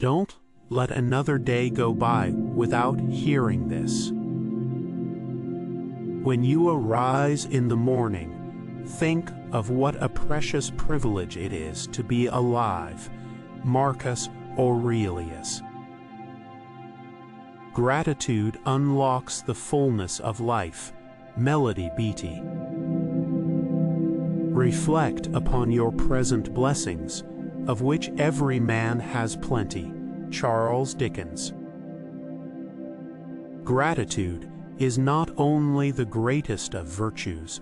Don't let another day go by without hearing this. When you arise in the morning, think of what a precious privilege it is to be alive. Marcus Aurelius. Gratitude unlocks the fullness of life. Melody Beatty. Reflect upon your present blessings, of which every man has plenty. Charles Dickens. Gratitude is not only the greatest of virtues,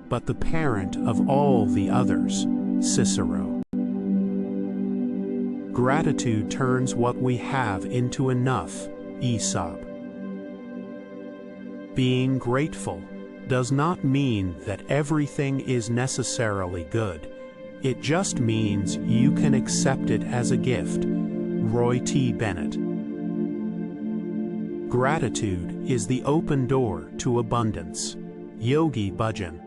but the parent of all the others. Cicero. Gratitude turns what we have into enough. Aesop. Being grateful does not mean that everything is necessarily good. It just means you can accept it as a gift. Roy T. Bennett. Gratitude is the open door to abundance. Yogi Bhajan.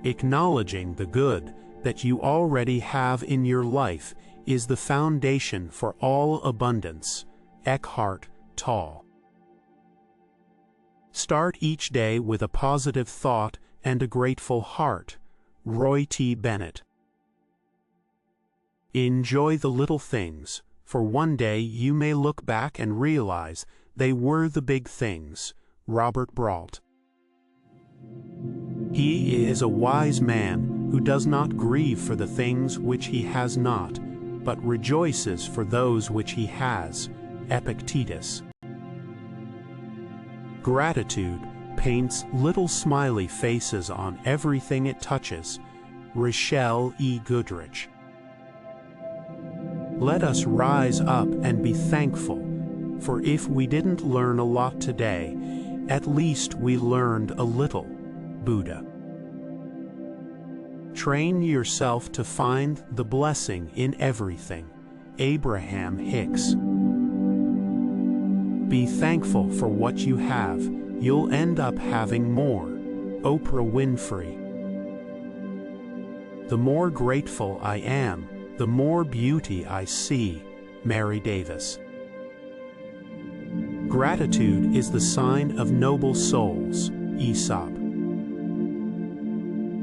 Acknowledging the good that you already have in your life is the foundation for all abundance. Eckhart Tolle. Start each day with a positive thought and a grateful heart. Roy T. Bennett. Enjoy the little things, for one day you may look back and realize they were the big things. Robert Brault. He is a wise man who does not grieve for the things which he has not, but rejoices for those which he has. Epictetus. Gratitude paints little smiley faces on everything it touches. Rochelle E. Goodrich. Let us rise up and be thankful, for if we didn't learn a lot today, at least we learned a little. Buddha. Train yourself to find the blessing in everything. Abraham Hicks. Be thankful for what you have. You'll end up having more. Oprah Winfrey. The more grateful I am, the more beauty I see. Mary Davis. Gratitude is the sign of noble souls. Aesop.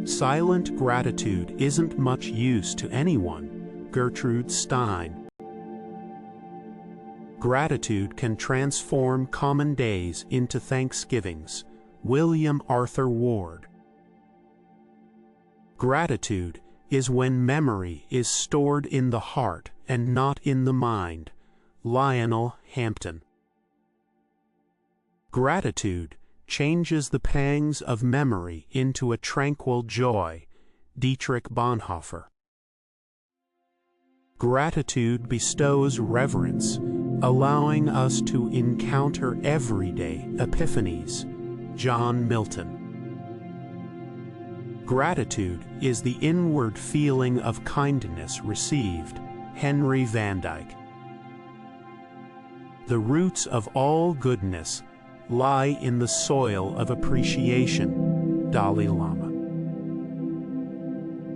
Silent gratitude isn't much use to anyone. Gertrude Stein. Gratitude can transform common days into Thanksgivings. William Arthur Ward. Gratitude is when memory is stored in the heart and not in the mind. Lionel Hampton. Gratitude changes the pangs of memory into a tranquil joy. Dietrich Bonhoeffer. Gratitude bestows reverence, allowing us to encounter everyday epiphanies. John Milton. Gratitude is the inward feeling of kindness received. Henry Van Dyke. The roots of all goodness lie in the soil of appreciation. Dalai Lama.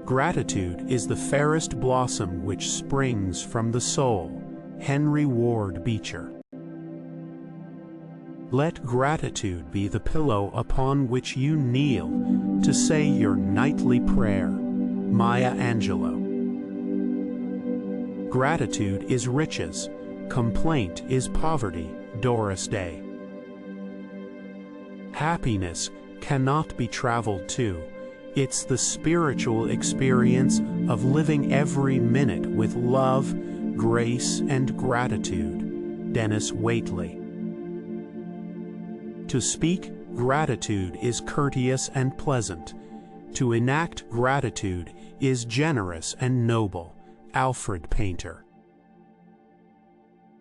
Gratitude is the fairest blossom which springs from the soul. Henry Ward Beecher. Let gratitude be the pillow upon which you kneel to say your nightly prayer. Maya Angelou. Gratitude is riches, complaint is poverty. Doris Day. Happiness cannot be traveled to. It's the spiritual experience of living every minute with love, grace, and gratitude. Dennis Waitley. To speak gratitude is courteous and pleasant. To enact gratitude is generous and noble. Alfred Painter.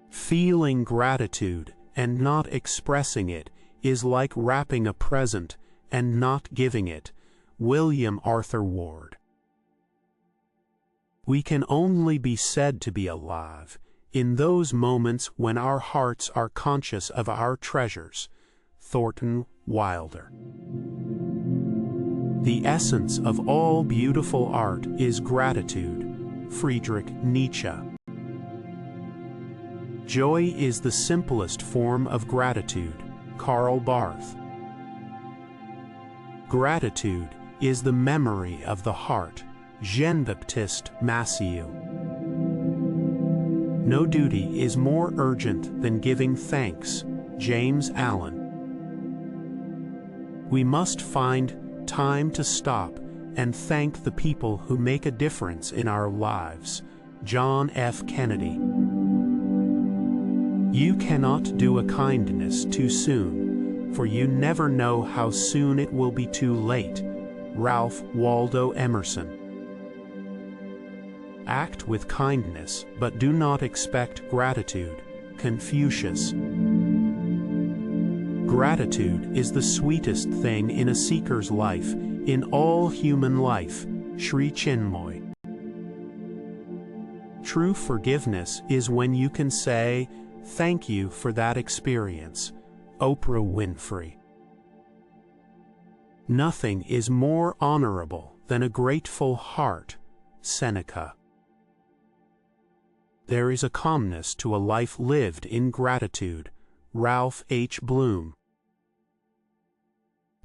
Feeling gratitude and not expressing it is like wrapping a present and not giving it. William Arthur Ward. We can only be said to be alive in those moments when our hearts are conscious of our treasures. Thornton Wilder. The essence of all beautiful art is gratitude. Friedrich Nietzsche. Joy is the simplest form of gratitude. Karl Barth. Gratitude is the memory of the heart. Jean-Baptiste Massieu. No duty is more urgent than giving thanks. James Allen. We must find time to stop and thank the people who make a difference in our lives. John F. Kennedy. You cannot do a kindness too soon, for you never know how soon it will be too late. Ralph Waldo Emerson. Act with kindness, but do not expect gratitude. Confucius. Gratitude is the sweetest thing in a seeker's life, in all human life. Sri Chinmoy. True forgiveness is when you can say, "Thank you for that experience." Oprah Winfrey. Nothing is more honorable than a grateful heart. Seneca. There is a calmness to a life lived in gratitude. Ralph H. Bloom.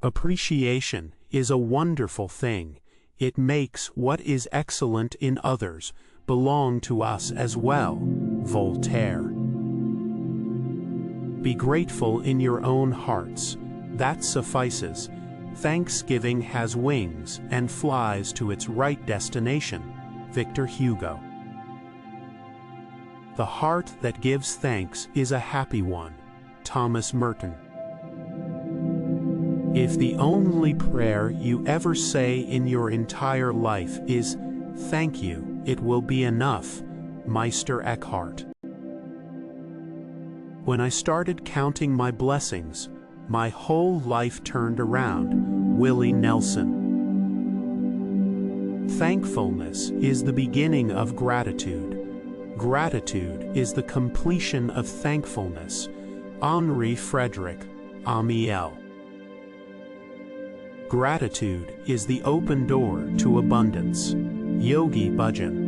Appreciation is a wonderful thing. It makes what is excellent in others belong to us as well. Voltaire. Be grateful in your own hearts. That suffices. Thanksgiving has wings and flies to its right destination. Victor Hugo. The heart that gives thanks is a happy one. Thomas Merton. If the only prayer you ever say in your entire life is, "Thank you," it will be enough. Meister Eckhart. When I started counting my blessings, my whole life turned around. Willie Nelson. Thankfulness is the beginning of gratitude. Gratitude is the completion of thankfulness. Henri Frederick Amiel. Gratitude is the open door to abundance. Yogi Bhajan.